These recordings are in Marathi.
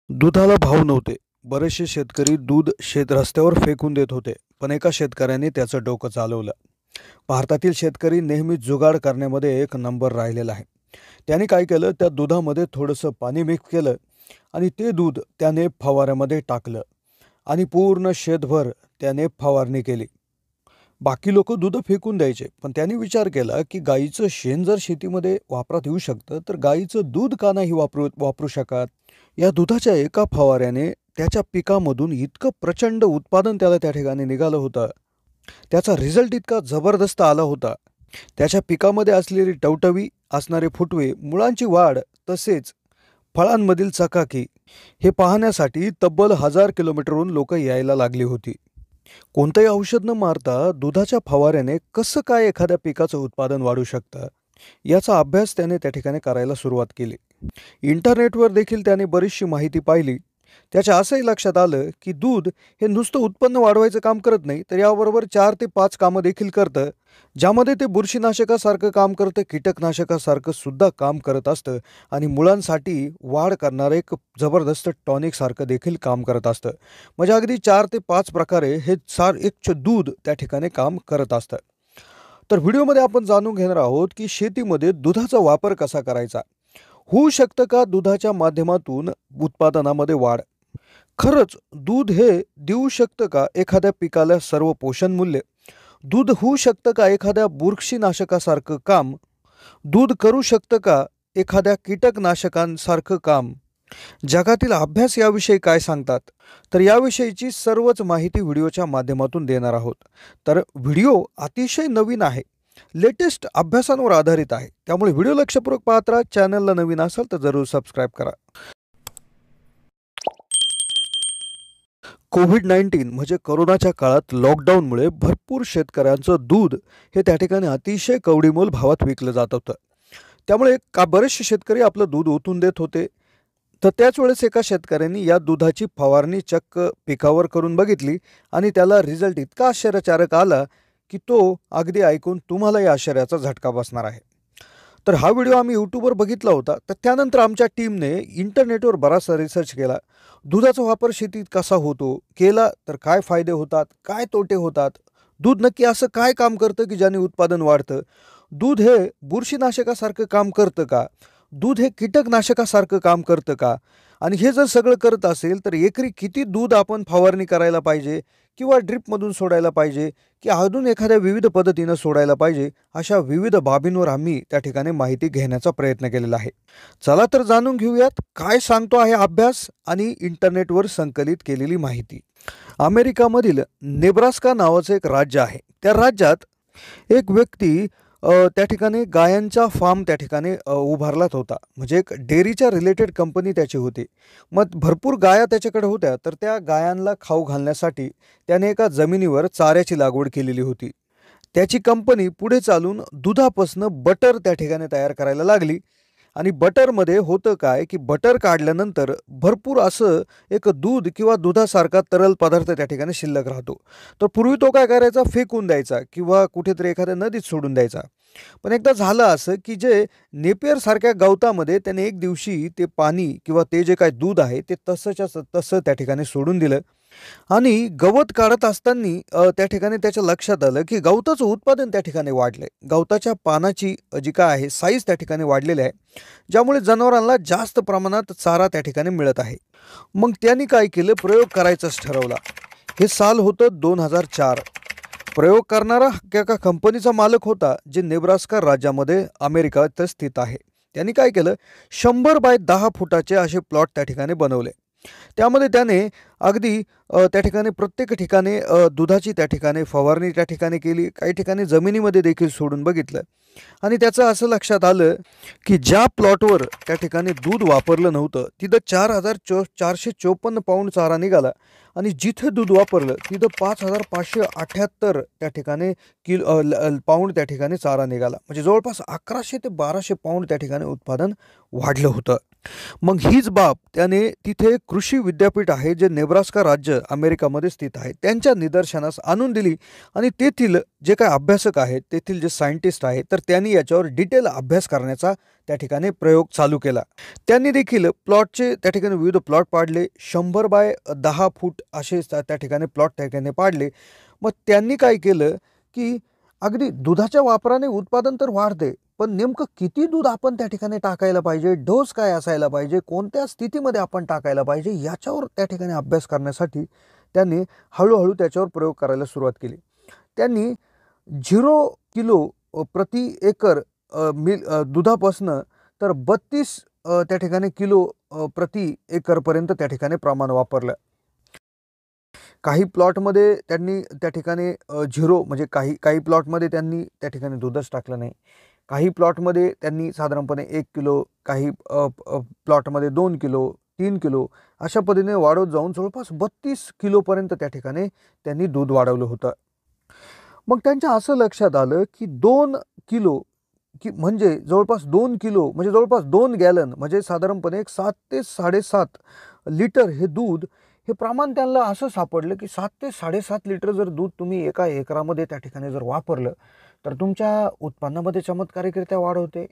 दुधाला भाव नव्हते. बरेचसे शेतकरी दूध रस्त्यावर फेकून देत होते. पण एका शेतकऱ्याने त्याचं डोकं चालवलं. भारतातील शेतकरी नेहमी जुगाड करण्यामध्ये एक नंबर राहिलेला आहे. त्याने काय केलं, त्या दुधामध्ये थोडंसं पाणी मिक्स केलं आणि ते दूध त्याने फवाऱ्यामध्ये टाकलं आणि पूर्ण शेतभर त्याने फवारणी केली. बाकी लोक दूध फेकून द्यायचे, पण त्यांनी विचार केला की गाईचं शेण जर शेतीमध्ये वापरात येऊ शकतं, तर गाईचं दूध का नाही वापरू वापरू शकत. या दुधाच्या एका फवाऱ्याने त्याच्या पिकामधून इतकं प्रचंड उत्पादन त्याला त्या ठिकाणी निघालं होतं. त्याचा रिझल्ट इतका जबरदस्त आला होता. त्याच्या पिकामध्ये असलेली टवटवी, असणारे फुटवे, मुळांची वाढ, तसेच फळांमधील चकाकी हे पाहण्यासाठी तब्बल 1000 किलोमीटरहून लोक यायला लागली होती. कोणतंही औषध न मारता दुधाच्या फवाऱ्याने कसं काय एखाद्या पिकाचं उत्पादन वाढू शकतं, याचा अभ्यास त्याने त्या ठिकाणी करायला सुरुवात केली. इंटरनेटवर देखील त्याने बरीचशी माहिती पाहिली. त्याच्या असंही लक्षात आलं की दूध हे नुसतं उत्पन्न वाढवायचं काम करत नाही, तर याबरोबर 4 ते 5 कामं देखील करतं, ज्यामध्ये ते बुरशीनाशकासारखं काम करतं, कीटकनाशकासारखं सुद्धा काम करत असतं आणि मुळांसाठी वाढ करणारं एक जबरदस्त टॉनिकसारखं देखील काम करत असतं. म्हणजे अगदी 4 ते 5 प्रकारे हे एक दूध त्या ठिकाणी काम करत असतं. तर व्हिडिओमध्ये आपण जाणून घेणार आहोत की शेतीमध्ये दुधाचा वापर कसा करायचा. होऊ शकतं का दुधाच्या माध्यमातून उत्पादनामध्ये वाढ? खरंच दूध हे देऊ शकतं का एखाद्या पिकाला सर्व पोषण मूल्य? दूध होऊ शकतं का एखाद्या बुरशीनाशकासारखं काम? दूध करू शकतं का एखाद्या कीटकनाशकांसारखं काम? जगातील अभ्यास याविषयी काय सांगतात? तर याविषयीची सर्वच माहिती व्हिडिओच्या माध्यमातून देणार आहोत. तर व्हिडिओ अतिशय नवीन आहे, लेटेस्ट अभ्यासांवर आधारित आहे. त्यामुळे व्हिडिओ लक्षपूर्वक पाहत राहा. चॅनलला नवीन असाल तर जरूर सबस्क्राईब करा. कोविड-19 म्हणजे कोरोनाच्या काळात लॉकडाऊनमुळे भरपूर शेतकऱ्यांचं दूध हे त्या ठिकाणी अतिशय कवडीमोल भावात विकलं जात होतं. त्यामुळे बरेचसे शेतकरी आपलं दूध ओतून देत होते. तर त्याच वेळेस एका शेतकऱ्यांनी या दुधाची फवारणी चक्क पिकावर करून बघितली आणि त्याला रिझल्ट इतका आश्चर्यकारक आला की तो अगदी ऐकून तुम्हालाही आश्चर्याचा झटका बसणार आहे. तर हा व्हिडिओ आम्ही यूट्यूबवर बघितला होता. तर त्यानंतर आमच्या टीमने इंटरनेटवर बराचसा रिसर्च केला. दुधाचा वापर शेतीत कसा होतो, केला तर काय फायदे होतात, काय तोटे होतात, दूध नक्की असं काय काम करतं की ज्याने उत्पादन वाढतं, दूध हे बुरशीनाशकासारखं काम करतं का, दूध हे कीटकनाशकासारखं काम करतं का, आणि हे जर सगळं करत असेल तर एकरी किती दूध आपण फवारणी करायला पाहिजे किंवा ड्रिपमधून सोडायला पाहिजे की अजून एखाद्या विविध पद्धतीनं सोडायला पाहिजे, अशा विविध बाबींवर आम्ही त्या ठिकाणी माहिती घेण्याचा प्रयत्न केलेला आहे. चला तर जाणून घेऊयात काय सांगतो आहे अभ्यास आणि इंटरनेटवर संकलित केलेली माहिती. अमेरिकामधील नेब्रास्का नावाचं एक राज्य आहे. त्या राज्यात एक व्यक्ती त्या ठिकाणी गायांचा फार्म त्या ठिकाणी उभारलाच होता. म्हणजे एक डेअरीच्या रिलेटेड कंपनी त्याची होती. मग भरपूर गाया त्याच्याकडे होत्या, तर त्या गायांना खाऊ घालण्यासाठी त्याने एका जमिनीवर चाऱ्याची लागवड केलेली होती. त्याची कंपनी पुढे चालून दुधापासनं बटर त्या ठिकाणी तयार करायला लागली. आणि बटरमध्ये होतं काय की बटर काढल्यानंतर भरपूर असं एक दूध किंवा दुधासारखा तरल पदार्थ त्या ठिकाणी शिल्लक राहतो. तर पूर्वी तो काय करायचा, फेकून द्यायचा किंवा कुठेतरी एखाद्या नदीत सोडून द्यायचा. पण एकदा झालं असं की जे नेपियरसारख्या गवतामध्ये त्याने एक दिवशी ते पाणी किंवा ते जे काय दूध आहे ते तसंच्या तसं त्या ठिकाणी सोडून दिलं. आणि गवत काढत असताना त्या ठिकाणी त्याच्या लक्षात आलं की गवताचं उत्पादन त्या ठिकाणी वाढलंय. गवताच्या पानाची जी काय आहे साईज त्या ठिकाणी वाढलेली आहे, ज्यामुळे जनावरांना जास्त प्रमाणात चारा त्या ठिकाणी मिळत आहे. मग त्यांनी काय केलं, प्रयोग करायचाच ठरवला. हे साल होतं 2004. प्रयोग करणारा एका कंपनीचा मालक होता, जे नेब्रास्का राज्यामध्ये अमेरिकेत स्थित आहे. त्यांनी काय केलं, 100 बाय 10 फुटाचे असे प्लॉट त्या ठिकाणी बनवले. त्यामध्ये त्याने अगदी त्या ठिकाणी प्रत्येक ठिकाणी दुधाची त्या ठिकाणी फवारणी त्या ठिकाणी केली. काही ठिकाणी जमिनीमध्ये देखील सोडून बघितलं आणि त्याचं असं लक्षात आलं की ज्या प्लॉटवर त्या ठिकाणी दूध वापरलं नव्हतं तिथं 4,454 पाऊंड चारा निघाला आणि जिथे दूध वापरलं तिथं 5,578 त्या ठिकाणी पाऊंड त्या ठिकाणी चारा निघाला. म्हणजे जवळपास 1100 ते 1200 पाऊंड त्या ठिकाणी उत्पादन वाढलं होतं. मग हीच बाब त्याने तिथे कृषी विद्यापीठ आहे जे नेब्रास्का राज्य अमेरिकामध्ये स्थित आहे त्यांच्या निदर्शनास आणून दिली आणि तेथील जे काही अभ्यासक आहेत, तेथील जे सायंटिस्ट आहेत, तर त्यांनी याच्यावर डिटेल अभ्यास करण्याचा त्या ठिकाणी प्रयोग चालू केला. त्यांनी देखील प्लॉटचे त्या ठिकाणी विविध प्लॉट पाडले. 100 बाय 10 फूट असे त्या ठिकाणी प्लॉट त्या ठिकाणी पाडले. मग त्यांनी काय केलं की अगदी दुधाच्या वापराने उत्पादन तर वाढते, पण नेमकं किती दूध आपण त्या ठिकाणी टाकायला पाहिजे, डोस काय असायला पाहिजे, कोणत्या स्थितीमध्ये आपण टाकायला पाहिजे, याच्यावर त्या ठिकाणी अभ्यास करण्यासाठी त्यांनी हळूहळू त्याच्यावर प्रयोग करायला सुरुवात केली. त्यांनी 0 किलो प्रति एकर दुधापासनं तर 32 त्या ठिकाणी किलो प्रति एकरपर्यंत त्या ठिकाणी प्रमाण वापरलं. काही प्लॉटमध्ये त्यांनी त्या ठिकाणी 0 म्हणजे काही काही प्लॉटमध्ये त्यांनी त्या ठिकाणी दूधच टाकलं नाही. काही प्लॉटमध्ये त्यांनी साधारणपणे 1 किलो, काही प्लॉटमध्ये 2 किलो, 3 किलो अशा पद्धतीने वाढवत जाऊन जवळपास 32 किलोपर्यंत त्या ठिकाणी त्यांनी दूध वाढवलं होतं. मग त्यांच्या असं लक्षात आलं की 2 किलो की म्हणजे जवळपास 2 किलो म्हणजे जवळपास 2 गॅलन म्हणजे साधारणपणे एक 7 ते 7.5 लिटर हे दूध हे प्रमाण त्यांना असं सापडलं की 7 ते 7.5 लिटर जर दूध तुम्ही एका एकरामध्ये त्या ठिकाणी जर वापरलं तर तुमच्या उत्पन्नामध्ये चमत्कारिकरित्या वाढ होते.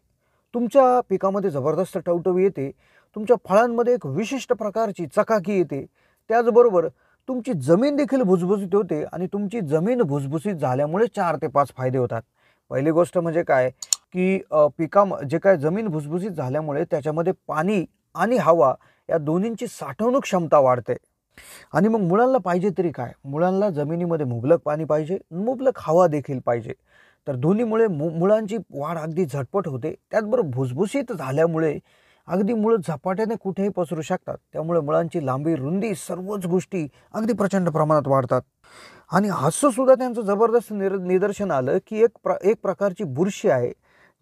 तुमच्या पिकामध्ये जबरदस्त टवटवी येते. तुमच्या फळांमध्ये एक विशिष्ट प्रकारची चकाकी येते. त्याचबरोबर तुमची जमीन देखील भुसभुशीत होते आणि तुमची जमीन भुसभुशीत झाल्यामुळे 4 ते 5 फायदे होतात. पहिली गोष्ट म्हणजे काय की जे काय जमीन भुसभुशीत झाल्यामुळे त्याच्यामध्ये पाणी आणि हवा या दोन्हींची साठवणूक क्षमता वाढते. आणि मग मुळांना पाहिजे तरी काय, मुळांना जमिनीमध्ये मुबलक पाणी पाहिजे, मुबलक हवा देखील पाहिजे. तर दोन्हीमुळे मुळांची वाढ अगदी झटपट होते. त्याचबरोबर भुसभुशीत झाल्यामुळे अगदी मुळं झपाट्याने कुठेही पसरू शकतात. त्यामुळे मुळांची लांबी, रुंदी सर्वच गोष्टी अगदी प्रचंड प्रमाणात वाढतात. आणि असं सुद्धा त्यांचं जबरदस्त निदर्शन आलं की एक प्रकारची बुरशी आहे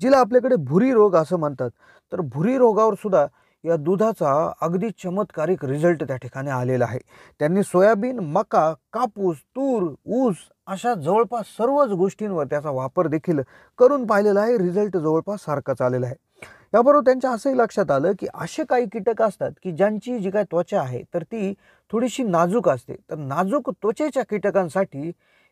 जिला आपल्याकडे भुरी रोग असं म्हणतात. तर भुरी रोगावर सुद्धा या दुधाचा अगदी चमत्कारिक रिझल्ट त्या ठिकाणी आलेला आहे. त्यांनी सोयाबीन, मका, कापूस, तूर, ऊस अशा जवळपास सर्वच गोष्टींवर त्याचा वापर देखील करून पाहिलेला आहे. रिझल्ट जवळपास सारखाच आलेला आहे. याबरोबर त्यांच्या असंही लक्षात आलं की असे काही कीटक असतात की ज्यांची जी काही त्वचा आहे तर ती थोडीशी नाजूक असते. तर नाजूक त्वचेच्या कीटकांसाठी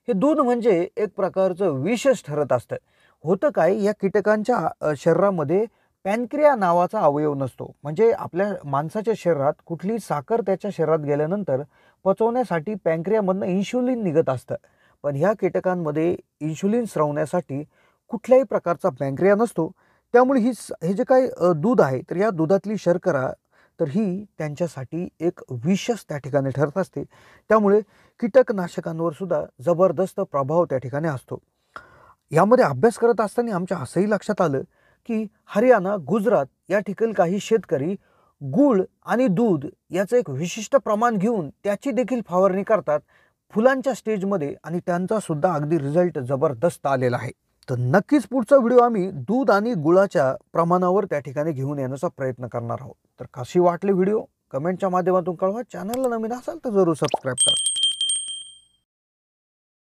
हे दूध म्हणजे एक प्रकारचं विषच ठरत असतं. होतं काय, या कीटकांच्या शरीरामध्ये पॅनक्रिया नावाचा अवयव नसतो. म्हणजे आपल्या माणसाच्या शरीरात कुठली साखर त्याच्या शरीरात गेल्यानंतर पचवण्यासाठी पॅनक्रियामधनं इन्शुलिन निघत असतं. पण ह्या कीटकांमध्ये इन्शुलिन स्रवण्यासाठी कुठल्याही प्रकारचा पॅनक्रिया नसतो. त्यामुळे हे जे काही दूध आहे तर या दुधातली शर्करा तर ही त्यांच्यासाठी एक विषच त्या ठिकाणी ठरत असते. त्यामुळे कीटकनाशकांवर सुद्धा जबरदस्त प्रभाव त्या ठिकाणी असतो. यामध्ये अभ्यास करत असताना आमच्या असंही लक्षात आलं की हरियाणा, गुजरात या ठिकाणी काही शेतकरी गूळ आणि दूध याचं एक विशिष्ट प्रमाण घेऊन त्याची देखील फवारणी करतात फुलांच्या स्टेजमध्ये आणि त्यांचा सुद्धा अगदी रिझल्ट जबरदस्त आलेला आहे. तर नक्कीच पुढचा व्हिडिओ आम्ही दूध आणि गुळाच्या प्रमाणावर त्या ठिकाणी घेऊन येण्याचा प्रयत्न करणार आहोत. तर कशी वाटली व्हिडिओ कमेंटच्या माध्यमातून कळवा. चॅनलला नवीन असाल तर जरूर सबस्क्राईब करा.